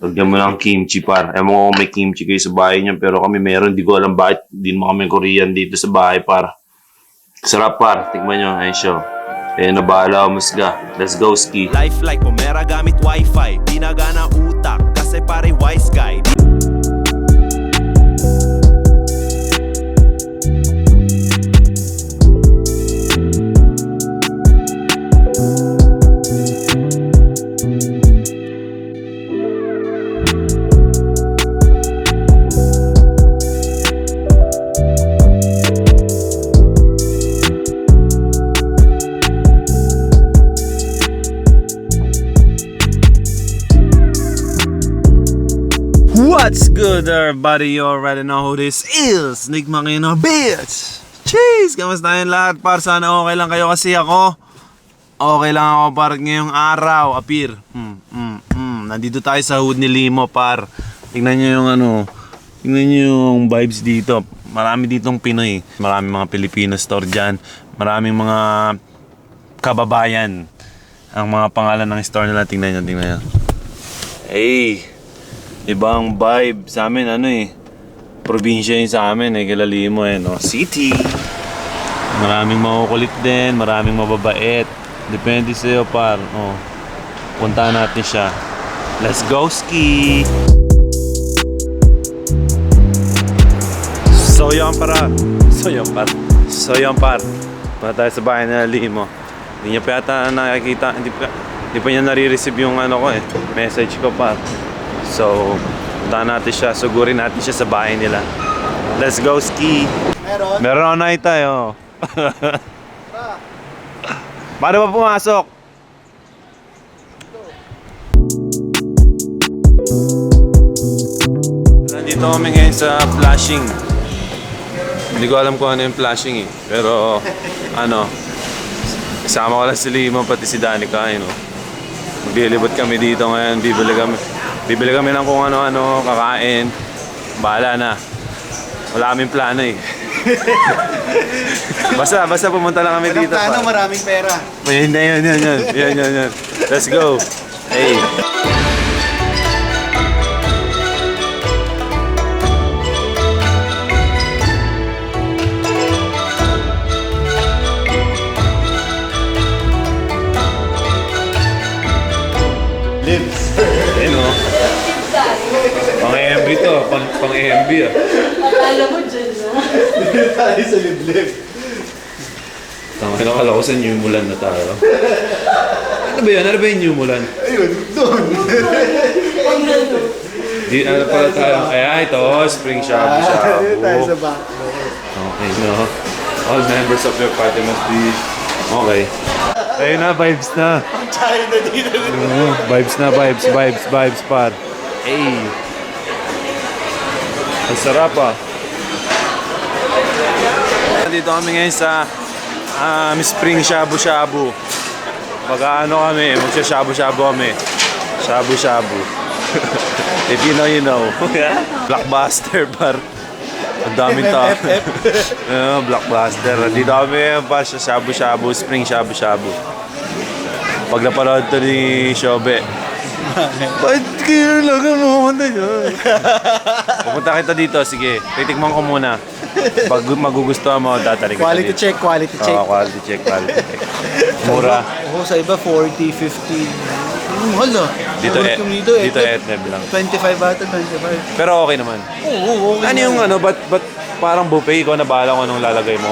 Lagyan mo ng kimchi par. Ewan ko kung may kimchi kayo sa bahay niyo, pero kami meron. Di ko alam bakit di naman kami Korean dito sa bahay par. Sarap par. Tingnan nyo. Ayun siya. Eh, nabahala umusga. Let's go ski. Life like pumera gamit wifi. Pinagana utak kasi pare wise guy. What's good everybody? You already know who this is. Nick Makino, bitch! Cheese! Kamusta yung lahat par? Sana okay lang kayo kasi ako okay lang ako par ngayong araw. Appear. Nandito tayo sa hood ni Limo par. Tingnan nyo yung tingnan nyo yung vibes dito. Marami ditong Pinoy. Maraming mga Filipino store dyan. Maraming mga kababayan. Ang mga pangalan ng store nila. Tingnan nyo. Hey! Ibang vibe sa amin, probinsya yun sa amin, kilali mo no? City. Maraming makukulit din, maraming mababait. Depende sa'yo par, puntahan natin siya. Let's go ski! So yan par. Punta tayo sa bahay na Limo. Hindi niya pa yata nakikita, hindi pa niya nare-receive yung message ko par. So, punta natin siya. Sugurin natin siya sa bahay nila. Let's go ski! Meron na tayo. Paano ba pumasok? Nandito kami ngayon sa flashing. Hindi ko alam kung ano yung flashing Pero, kasama ko lang si Limo pati si Danica Maglilibot kami dito ngayon. Bibili kami ng kung ano-ano, kakain. Bahala na. Wala kaming plano Basta pumunta lang kami dito. Plano, maraming pera. Yun. Let's go. Hey. Lips. Ayun Pang-EMB to. Pang-EMB Akala mo dyan Dito tayo sa liblib. Nakakala ko sa New Mulan na tayo. Ano ba yun? Ano ba yung New Mulan? Ayun, doon. Ano pala tayo? Ito. Spring Shabu-Shabu. Dito tayo sa back. Okay, all members of your party must be... Okay. Ayun na, vibes na. Ang tayo na dito. Vibes par. Hey. Ang sarap Dito kami ngayon sa Spring Shabu-Shabu. Kami, magsha-shabu-shabu kami. Shabu-shabu. If you know, you know. Blockbuster par. Ang daming tao. Blockbuster. Dito kami pa sa shabu-shabu, Spring Shabu-Shabu. Pag napanood to ni Shobe, ba't kayo lang ang mamunta dyan? Pupunta kita dito, sige. Titikman ko muna. Pag magugustuhan mo, tatalik kita Quality dito. check. Quality check. Mura. Sa iba 40, 50. Mahal Dito etneb lang. 25 ata, 25. Pero okay naman. Oo, okay. Ano yung ba't parang buffet? Ikaw na bahala kung anong lalagay mo?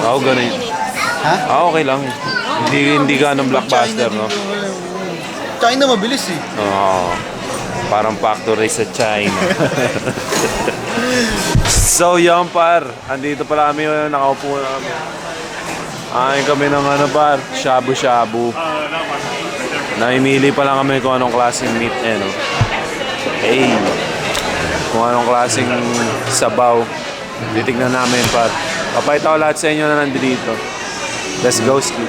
Ako ganun. Ha? Okay lang. Hindi ka anong blockbuster, no? China mabilis Parang factory sa China. So yan par, andito pala kami, nakaupo na kami. Kain kami ng par, shabu-shabu. Naimili pa lang kami kung anong klaseng meat Hey, kung anong klaseng sabaw. Titignan namin par. Papayta ko lahat sa inyo na nandito. Let's go ski.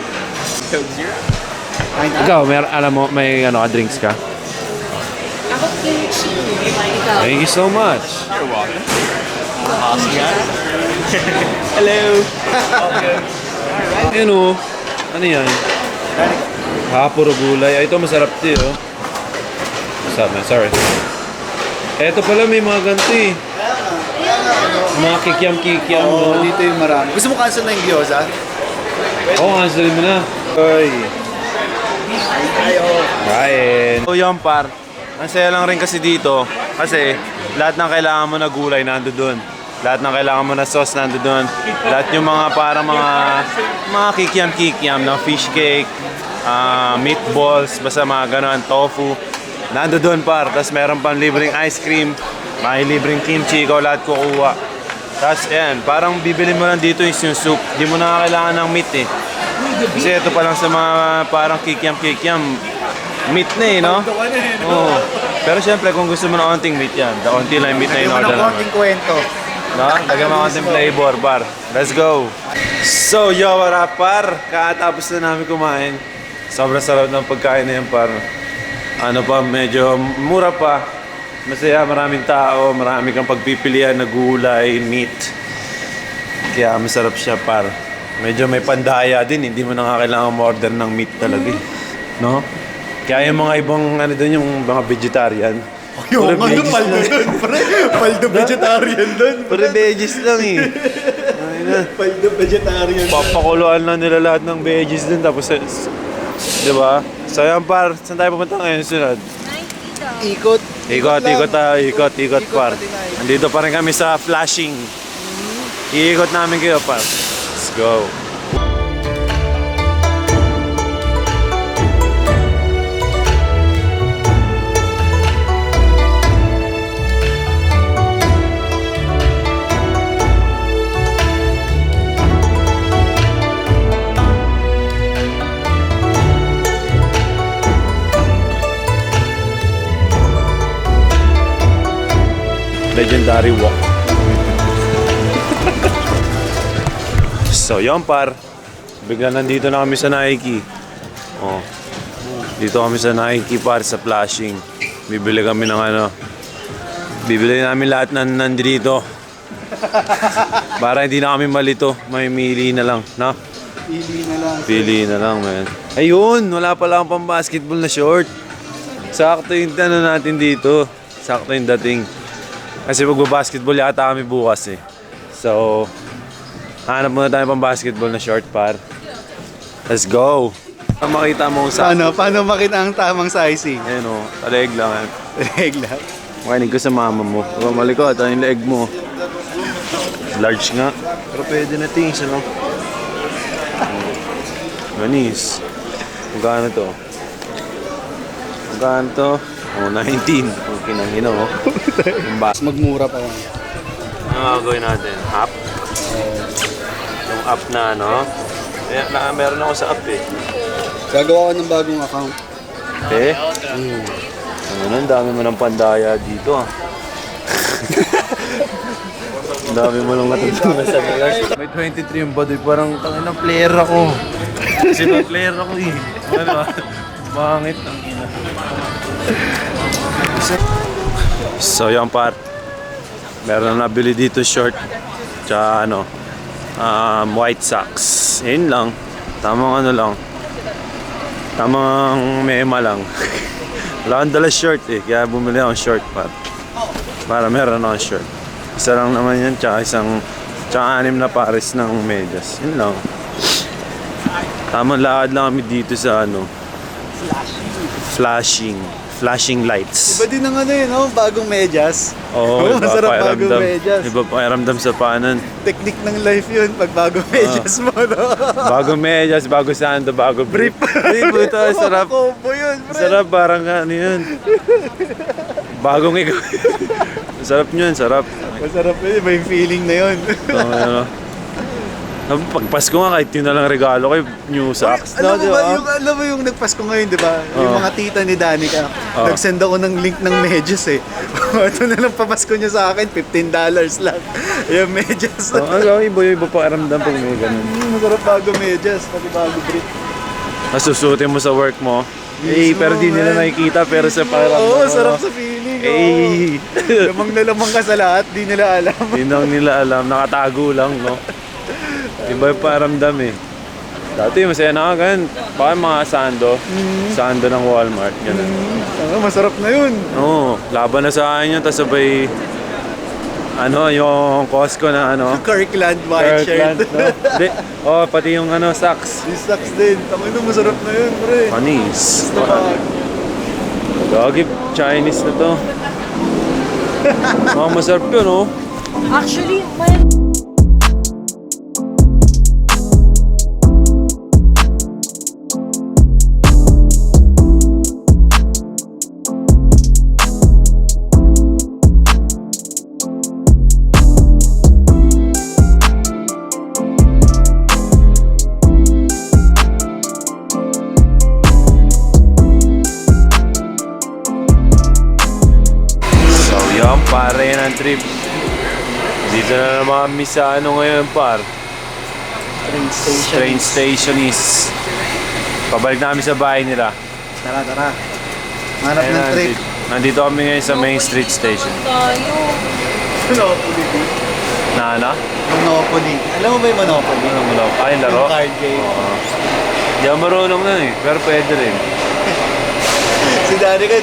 Ikaw, alam mo, may drinks ka? Ako kimchi. Ikaw. Thank you so much. You're welcome. Awesome guy. Hello. Ayun ano yan? Puro gulay. Ito masarap to What's up, man? Sorry. Eto pala, may mga ganito eh. Mga kikiam-kikiam. Oo, no? dito yung marami. Gusto mo cancel na yung gyoza? Oo, cancelin mo na. Oy. Kain. So yun par, ang saya lang rin kasi dito. Kasi lahat ng kailangan mo na gulay nando doon. Lahat ng kailangan mo na sauce nando doon. Lahat yung mga parang mga kikiam-kikiam na fish cake, meatballs, basta mga ganon, tofu. Nando doon par. Tapos meron pang libreng ice cream, may libreng kimchi, ikaw lahat kukuha. Tapos ayan, parang bibili mo lang dito yung soup. Di mo na kailangan ng meat eh. Kasi ito pa lang sa mga parang kikiam-kikiam, meat na eh, no? Oo. Pero syempre kung gusto mo na onting meat yan, onti lang yung meat na Lagyan mo in-order ng naman. konting kwento. No? Lagyan mo konting flavor, par. Let's go! So, yo, what up, par? Kakatapos na namin kumain. Sobrang sarap ng pagkain na yan, par. Ano pa, medyo mura pa. Masaya, maraming tao, marami kang pagpipilian na gulay, meat. Kaya masarap siya, par. Medyo may pandaya din, hindi mo na nga kailangan order ng meat talaga eh. No? Kaya yung mga ibang ano doon, yung mga vegetarian. Yung puro ano, veggies paldo lang. doon, pre. Paldo vegetarian doon. Puro veggies lang eh. Paldo vegetarian. Papakuluan lang nila lahat ng veggies din tapos di ba? So yan par, saan tayo pupunta ngayon sunod? Ikot. Ikot par. Nandito pa rin kami sa Flushing. Iikot namin kayo par. Let's go. Legendary walk. So yun par, bigla nandito na kami sa Nike. Oh. Dito kami sa Nike par sa Flushing. Bibili kami ng ano. Bibili namin lahat ng nandito. Para hindi na kami malito, may mili na lang, no? Pili na lang. Pili na lang, man. Ayun, wala pala akong pang basketball na short. Sakto yung ano natin dito. Sakto yung dating. Kasi magbabasketball yata kami bukas eh. So, hanap muna tayo pang basketball na short par. Let's go! Ang makita mo sa... Paano makita ang tamang sizing? Ayun o, taleg lang yan. Leg lang. Makinig ko sa mama mo. Huwag malikot, ano yung leg mo? Large nga. Pero pwede na things, ano? Manis. Magkano to? Magkano to? Oh, 19. Okay nang ino. Mas magmura pa yan. Ano gagawin natin? App? Yung app na ano? Meron ako sa app eh. Gagawa ko ng bagong account. Eh? Ano, ang dami mo ng pandaya dito ah. Ang dami mo lang natutunan sa Millers. May 23 yung badoy, parang tangin ng player ako. Kasi may player ako eh. Ano ah? Bangit ang ina. So yung par, meron na nabili dito short tsaka ano, white socks. Yun lang, tamang ano lang, tamang mema lang. Wala akong dala short eh, kaya bumili akong short para meron akong short. Isa lang naman yan, tsaka 6 na pares ng medyas. Yun lang. Tamang lakad lang kami dito sa ano, flashing lights. Iba din ang ano yun, no? Bagong medyas. Oo, iba masarap pakiramdam. bagong medyas. Iba pakiramdam sa paanan. Technique ng life yun pag bagong medyas mo, no? Bago medyas, bago sando, bago brief. Brief ito, sarap. Combo yun, pre. Sarap, parang ano yun. Bagong ikaw. Sarap yun, sarap. Masarap yun, iba yung feeling na yun. Ano. Pag Pasko nga, kahit yun na lang regalo kay new socks. Alam mo di ba, ba? alam mo yung nagpasko ngayon, di ba? Yung mga tita ni Danica, nag-send ako ng link ng medyas eh. Ito na lang papasko niya sa akin, $15 lang. Yung medyas. Iba pakiramdam pag may ganun. Masarap bago medyas, pati bago brief. Nasusutin mo sa work mo. Eh, pero di nila nakikita, pero sa pakiramdam Oo, mo. sarap sa feeling. Eh, Lamang na lamang ka sa lahat, di nila alam. hindi nang nila alam, nakatago lang, no? Iba yung paramdam eh. Dati masaya na ka ganun. Baka mga sando. Sando ng Walmart. Ganun. Masarap na yun. Oo, laban na sa akin yun. Tapos sabay, yung Costco na Kirkland white Kirkland, shirt. no? Di, pati yung socks. Yung socks din. Tangin na, masarap na yun, pre. Panis. Basta pag... Gagi, Chinese na to. Masarap yun, oh. Actually, may... So, yun, pare yan ang trip. Dito na naman kami sa ngayon, par. Train station is. Pabalik namin sa bahay nila. Tara, tara. Hanap Ayun ng na, trip. Nandito kami ngayon sa Main Street Station. Tayo. Monopoly. Na ano? Monopoly. Alam mo ba yung Monopoly? Ano mo daw? Yung laro? Yung card game. Di ako marunong na eh. Pero pwede rin. Si Danny ka,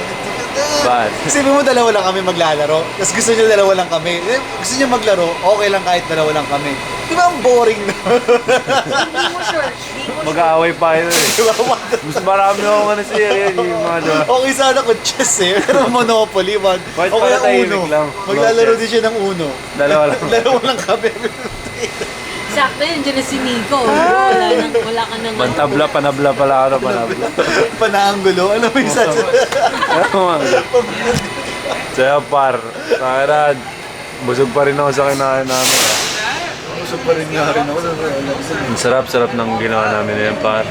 Bad. isipin mo dalawa lang kami maglalaro, tapos gusto niyo dalawa lang kami. Gusto niyo maglaro, okay lang kahit dalawa lang kami. Di ba ang boring na? Hindi mo sure. Mag-aaway pa yun eh. Di ba? Mas marami ako sa area. Yung mga diba? Okay sana kung chess eh, pero Monopoly, Kahit okay pala ang tahimik Uno. lang. Maglalaro No din siya ng Uno. Dalawa lang. Dalawa lang kami. Sakto yun, dyan na si Nico. Wala ka nang... Pantabla, panabla pala ako na panabla. Panaanggulo, ano ba yung Saya par. Nakirad. Busog pa rin ako sa kinain namin. Gusto pa rin nga rin ako. Ang sarap-sarap ng ginawa namin ngayon par.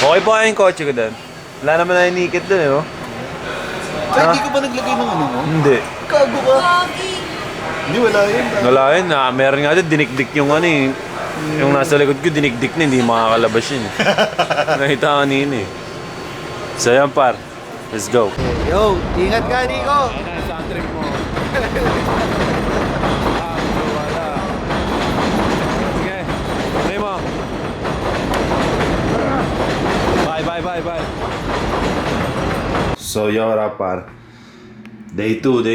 Okay po kaya yung kotse ko doon. Wala naman na inikit doon eh, oh. Hindi ko ba naglagay ng ano mo? Hindi. Kago ka. Hindi, wala yun. Wala yun. Meron nga doon, dinikdik yung eh. Yung nasa likod ko, dinikdik na, hindi makakalabas yun eh. Nakita kanina eh. So yan par. Let's go. Yo, ingat ka, Nico. Saan trip mo? Sige. Play mo. Bye. So yo, rapar. Day 2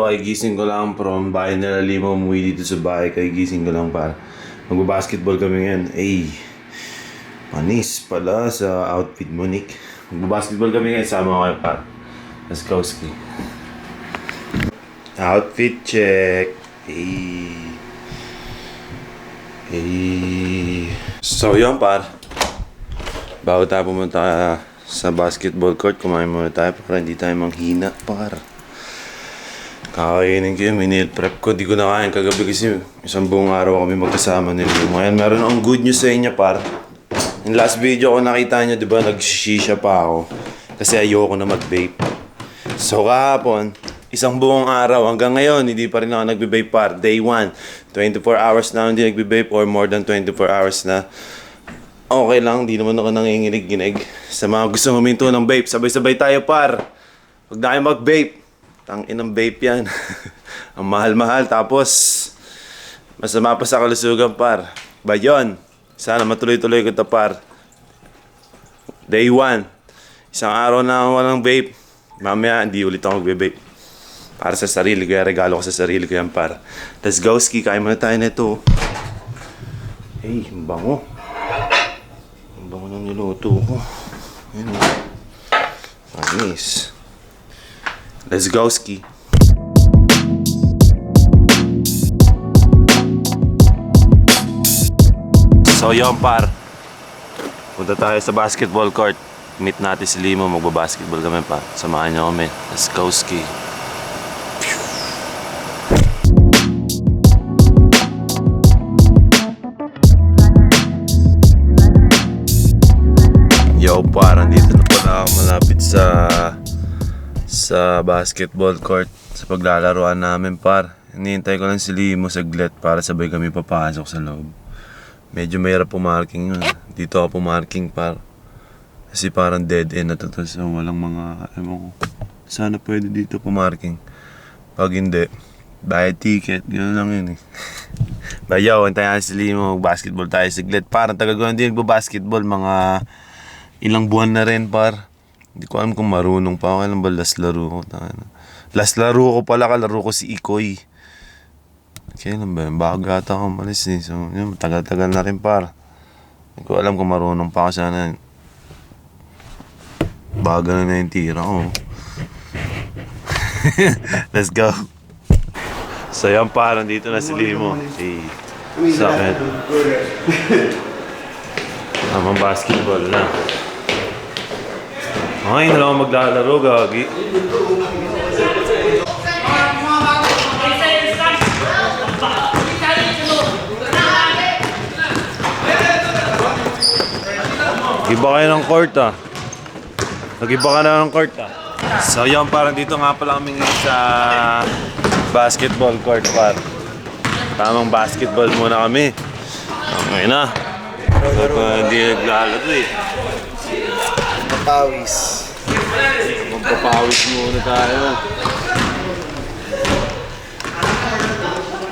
ay gising ko lang from bahay nila Lima, umuwi dito sa bahay kay gising ko lang par. Magbabasketball kami ngayon. Ay, panis pala sa outfit mo, Nick. Magbabasketball kami ngayon, sama ko kayo par. Let's go, ski. Outfit check. So yun par. Bago tayo pumunta sa basketball court, kumain muna tayo para hindi tayo manghina par. Kakainin ko yun, meal prep ko. Di ko nakain kagabi kasi isang buong araw kami magkasama nila. Ngayon, meron akong good news sa inyo, par. Yung last video ko nakita nyo, di ba, nagshisha pa ako. Kasi ayoko na mag-vape. So kahapon, isang buong araw, hanggang ngayon, hindi pa rin ako nagbe-vape, par. Day 1, 24 hours na hindi nagbe-vape or more than 24 hours na. Okay lang, di naman ako nanginginig-ginig. Sa mga gusto huminto ng vape, sabay-sabay tayo, par. Huwag na kayo mag-vape. Tangin ng vape yan. Ang mahal-mahal. Tapos, masama pa sa kalusugan, par. Ba yun? Sana matuloy-tuloy ko ito, par. Day 1. Isang araw na walang vape. Mamaya, hindi ulit ako magbe-vape. Para sa sarili ko, regalo ko sa sarili ko yan, par. Let's go, ski. Kain muna tayo nito. Hey, ang bango. Ang bango ng niluto ko. Ayun. Panis. Let's go, ski. So yun par, punta tayo sa basketball court. Meet natin si Limo, magbabasketball kami par. Samahan niyo kami. Let's go, ski. Yo par, andito na pala ako malapit sa basketball court sa paglalaroan namin par. Hinihintay ko lang si Limo saglit para sabay kami papasok sa loob. Medyo mahirap pumarking yun. Dito ako pumarking par. Kasi parang dead end na to. So walang mga, sana pwede dito pumarking. Pag hindi, bayad ticket. Gano'n lang yun eh. Bayaw, antayin si Limo, basketball tayo siglit. Parang tagal ko na hindi nagbabasketball, mga ilang buwan na rin par. Hindi ko alam kung marunong pa ako. Kailan ba last laro ko? Last laro ko pala, kalaro ko si Ikoy. Kailan ba? Bago ata ako malis eh. So, yun, tagal-tagal na rin par. Hindi ko alam kung marunong pa ako sana. Bago na yung tira ko. Let's go. So yan pa, nandito na si Limo. Sa akin. Tamang basketball na. Okay, na lang ako maglalaro, gagi. Nag-iba kayo ng court ah. Nag-iba ka na ng court ah. So yan, parang dito nga pala kami ngayon sa basketball court par. Tamang basketball muna kami. Okay na. Hindi naglalaro eh. Papawis. Magpapawis muna tayo.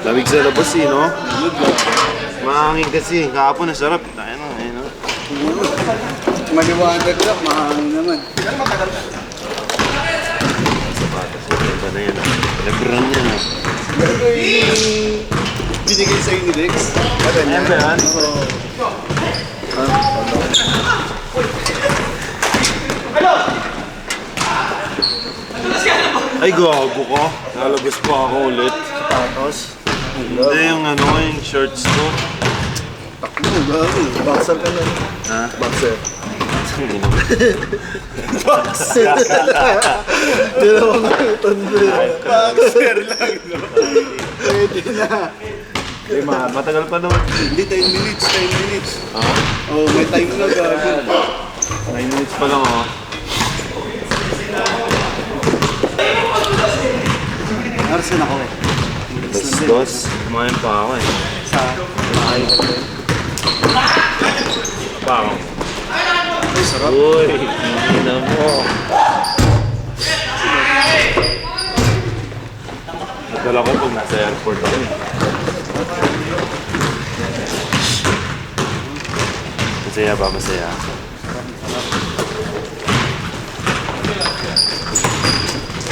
Lamig sa labas eh, no? Mahangin kasi. Kahapon nasarap. Tayo na, ayun no? Maliwanag lang, mahangin naman. Sapatos, iba na yan. Lebron yan ah. Pero yung binigay sa'yo ni Rex. Ano yan? Ay, gago ko. Nalabas pa ako ulit. Tapos? Hindi, yung ano, yung shorts ko. Takbo, gago. Boxer ka na. Ha? Boxer. Boxer. Dalawang tondo. Boxer lang, no? Pwede na. Eh, matagal pa naman. Hindi, 10 minutes, 10 minutes. Ha? Oh, may time na gago. 9 minutes pa lang oh. Arsen ako eh. Dos. Kumain pa ako eh. Sa bahay ko din. Pa ako. Sarap. Uy, hindi na mo. Nagdala ko pag nasa airport ako eh. Masaya ba? Masaya.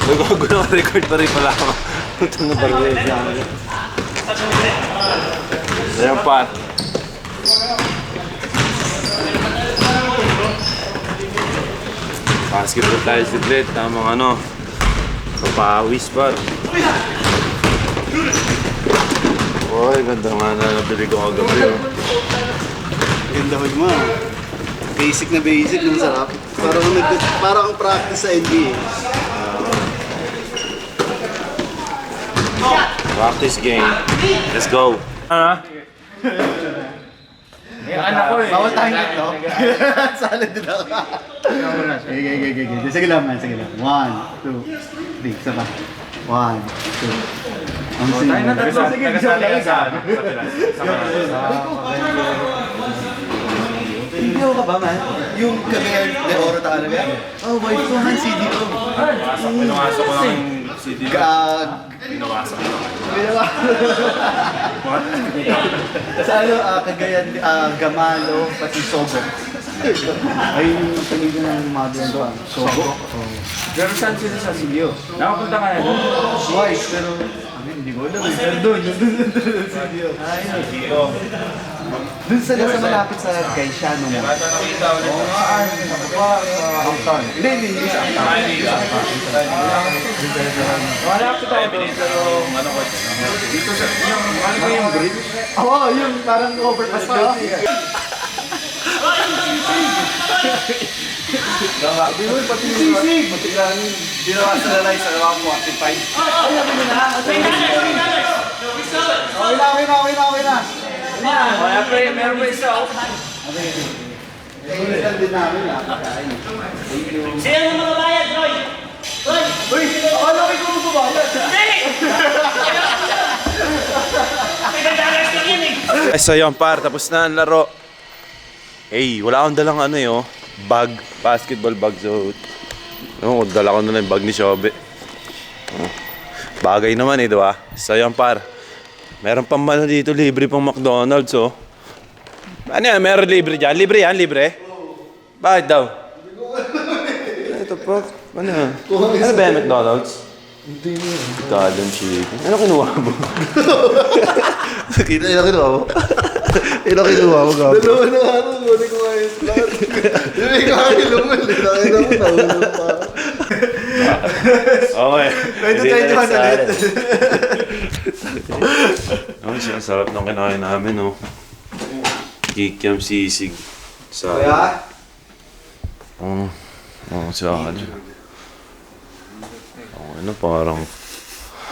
Nagago na record pa rin pala ako. Ito na baril sa amin. Ayan pa. Basketball tayo siglit. Tamang ano. Papawis pa. Uy, ganda nga na nabili ko kagabi. Ganda ko mo. Basic na basic, ng sarap. Parang practice sa NBA. Practice game. Let's go. Bawal tayong tatlo. Salad din ako. Sige lang man, sige lang. 1, 2, 3, isa pa. 1, 2. Ang sige. Sige, isa lang. Hindi ako ka ba, man? Yung Cagayan de Oro talaga? Oh, wife ko, man, CDO. Pinawasok ko lang CD. Pinawasak. Sa ano, Cagayan, Gamalo, pati Sobo. Ayun yung paligid ng mother doon. Sobo. Pero saan sila sa Silio? Nakapunta ka na doon? Twice, pero hindi ko alam. Pero doon sa CDO. Doon sa malapit sa Gaisano mo. Oo nga, Angtan. Hindi sa Angtan. Malapit ako doon, pero ano ko dito sa, ano ba yung bridge? Oo, yung parang overpass pa. Sabi mo, pati yung sisig. Pati lang, ginawa sa lalay sa mga 45. Ay, sabi mo na. Okay na. Kaya pre, meron pa isa ako. Ulitan din namin Sino yung mga bayad, Roy? Roy! Uy, akala ko ikaw magbabayad. Pinadaras lang yan eh! So yun par, tapos na ang laro. Hey, wala akong dalang ano yun, bag, basketball bag. So, dala ko na lang yung bag ni Shobe. Bagay naman eh, diba? So yun par, Meron pang ano dito, libre pang McDonald's, oh. Ano yan? Meron libre dyan? Libre yan? Libre? Bakit daw? Ito po. Ano? Ano ba yan, McDonald's? Hindi mo. Golden chicken. Ano kinuha mo? Ano kinuha mo? Ano kinuha mo, Gabo? Dalawa na araw, hindi ko ayos lahat. Hindi ko ayos lumal. Nakita mo, nahulang pa. Okay. 2021 ulit. Ang sarap ng kinain namin, oh. Kikiam sisig. Sa... Kaya? Oo, sa akin. Ano, parang...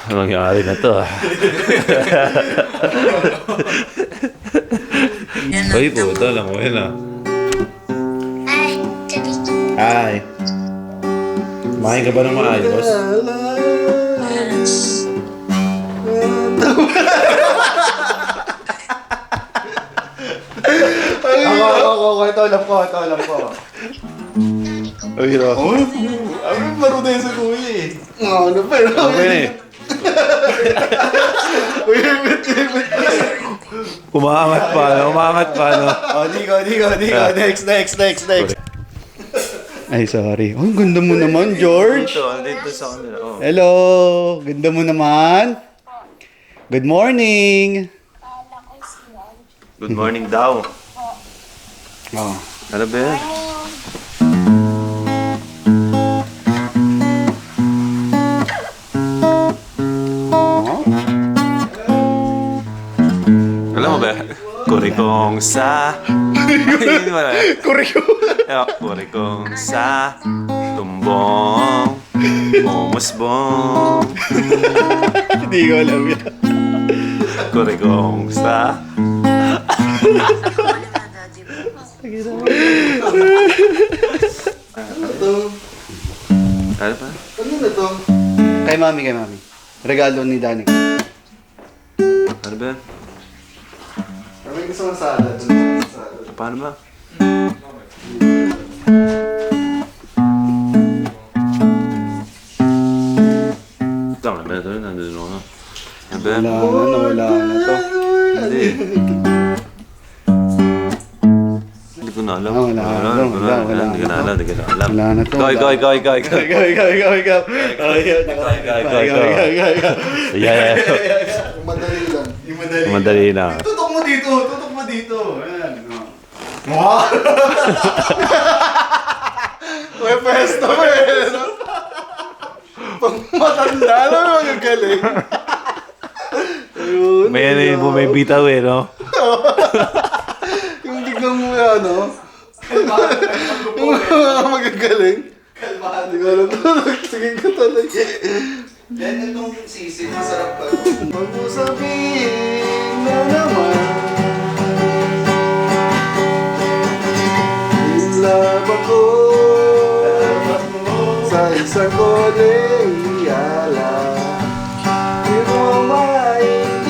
Anong nangyari na to, ah? Ay, puto lang mo yun, ah. Hi. Kumain ka ba ng maayos? Ako, ito alam ko. Ay, no. Ano baro na yun sa kuya eh. Ano pa yun? Okay. Umaangat pa, no? Di ko. Next. Ay, sorry. Oh, ganda mo naman, George. Dito sa kanila, oh. Hello, ganda mo naman. Good morning. Good morning daw. Oh. Ano ba yan? Alam mo ba? Kurikong sa... Hindi mo na. Kurikong sa... Tumbong... Umusbong... Hindi ko alam yan. Kurikong sa... Ano pa? Ano na to? Kay mami. Regalo ni Danik. Ano ba yan? Kami gusto ng salad. Paano ba? Tama na ito, nandun ako. Ano ba yan? Nawala na to. Hindi. Hindi ko na alam. Wala. Hindi ko na alam. Wala na to. Ikaw. Ikaw. Yeah. Madali lang. Yung Madali na. Tutok mo dito. Ayan. Wow! May pesto eh. Pang matanda na magagaling. Ayun. May bitaw eh, no? Yung biglang mo ano? Yung magagaling. Kalmahan. Hindi ko alam. Sige ko tuloy. Yan itong sisig. Masarap pa. Huwag mo sabihin na naman. In love ako. Sa isang koleyala. Di mo maintindihan.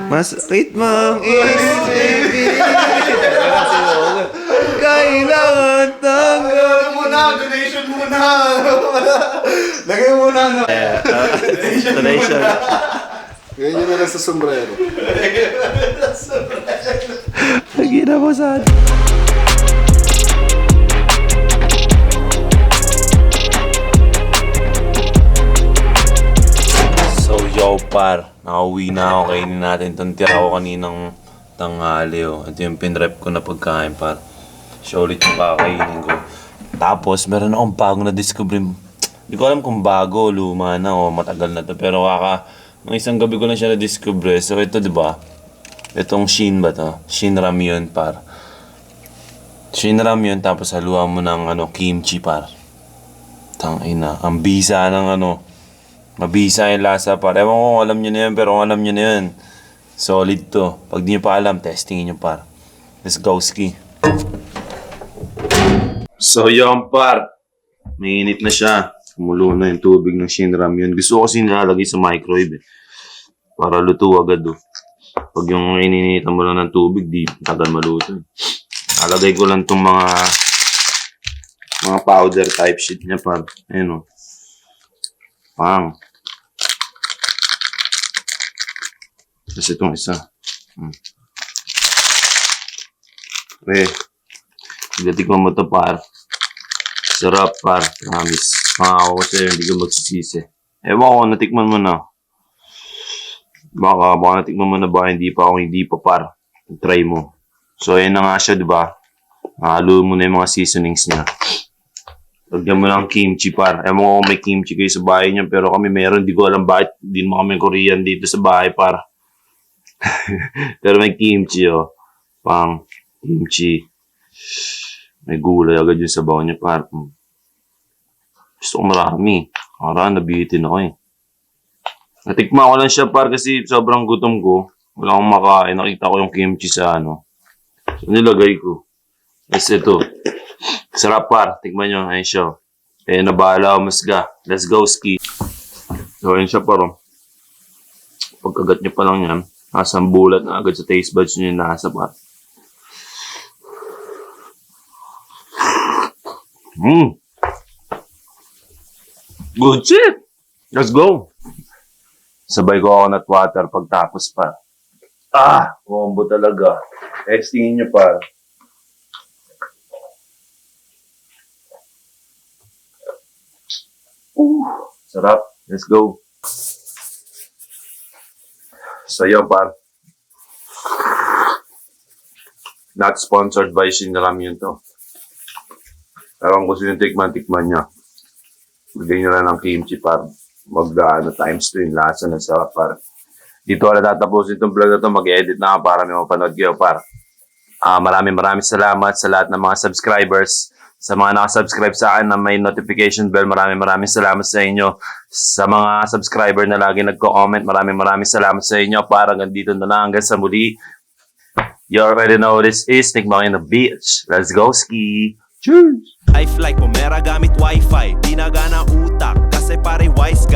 Masakit mang isipin. Kailangan tanggal. Donation muna. Lagay mo muna. No? Donation. Ganyan na lang sa sombrero. Lagi na mo saan. So yo par, nakauwi na ako, kainin natin itong tira ko kaninang tanghali. Oh. Ito yung pinrep ko na pagkain par. Siya ulit yung kakainin ko. Tapos meron akong bago na discovery. Hindi ko alam kung bago, luma na o matagal na to. Pero ng isang gabi ko lang siya na-discover. So ito, di ba? Itong Shin ba to? Shin Ramyun par. Shin Ramyun tapos haluan mo ng kimchi par. Tangina, ang bisa ng mabisa yung lasa par. Ewan ko kung alam nyo na yan, pero kung alam nyo na yan, solid to. Pag di nyo pa alam, testingin nyo par. Let's go ski. So yung par, mainit na siya. Kumulo na yung tubig ng Shin Ramyun. Gusto ko kasi nilalagay sa microwave para luto agad. Pag yung ininitan mo lang ng tubig, di tagal maluto. Nalagay ko lang tong mga powder type shit niya par. Ayun o. Pang. Tapos itong isa. Pre, tigatikman mo to, par. Sarap, par. Promise. Pangako ko sa'yo, hindi ka magsisisi. Ewan ko, natikman mo na. Baka natikman mo na ba, hindi pa, par. Try mo. So, ayan na nga siya, di ba? Halo mo na yung mga seasonings niya. Lagyan mo ng kimchi, par. Ewan ko kung may kimchi kayo sa bahay niyo, pero kami meron. Hindi ko alam bakit hindi mo kami Korean dito sa bahay, par. Pero may kimchi, oh. Pang kimchi. May gulay agad yung sabaw niya, par. Gusto ko marami. Karaan, nabihitin ako eh. Natikma ko lang siya, par, kasi sobrang gutom ko. Wala akong makain. Nakita ko yung kimchi sa ano. So, nilagay ko. Tapos ito. Sarap, par. Tikman nyo. Ayun siya. Eh, nabahala ako masga. Let's go, ski. So, ayun siya, par. Pagkagat nyo pa lang yan, nasang bulat na agad sa taste buds nyo yung nasa, par. Good shit! Let's go! Sabay ko coconut water pagtapos, pa. Combo talaga. Testingin nyo, par. Sarap. Let's go. So, yun, par. Not sponsored by Shinram yun to. Pero kung gusto nyo tikman nyo. Bigyan nyo lang ng kimchi, par. Times 2 yung lasa ng sarap, par. Dito wala tatapusin itong vlog na ito. Mag-edit na para may mapanood kayo, par. Maraming salamat sa lahat ng mga subscribers. Sa mga nakasubscribe sa akin na may notification bell, maraming salamat sa inyo. Sa mga subscriber na lagi nagko-comment, maraming salamat sa inyo. Para hanggang na lang, hanggang sa muli. You already know what this is. Tikman kayo na beach. Let's go, ski. Cheers! Life like pumera gamit wifi, di na gana utak kasi pare wise